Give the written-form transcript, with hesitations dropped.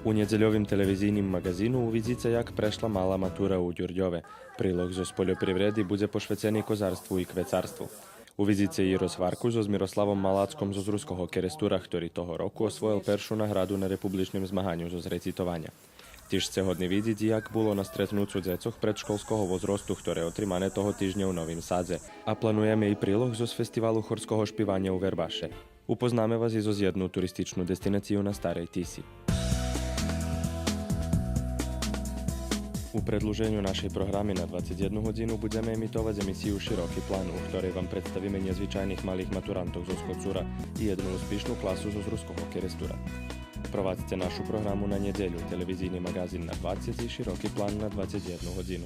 U nedeľovým televíznym magazínu uvidíte, jak prešla malá matura u Ďurďove. Príloh zo spoljoprivredy bude pošvecený kozárstvu i kvecarstvu. Uvidíte i rozvárku so Miroslavom Maláckom zo Zruského Kerestura, ktorý toho roku osvojil peršu nahradu na republičným zmaganiu zo zrecitovania. Tiež ste hodní vidieť, jak bolo na stretnúcu decoch predškolského возрасту, ktoré otrimané toho týždňa v Novým Sadze. A plánujeme i príloh zo festivalu chorského špívania u Verbaše. Upoznáme vás i zo jednu turističnú destináciu na Starej Tisi. U predĺženiu našej programy na 21 hodinu budeme emitovať emisiu Široký plán, u ktorej vám predstavíme nezvyčajných malých maturantov zo Skocúra i jednu úspešnú klasu zo Zruského Kerestura. Provádzte našu programu na nedeľu, televízny magazín na 20 i Široký plán na 21 hodinu.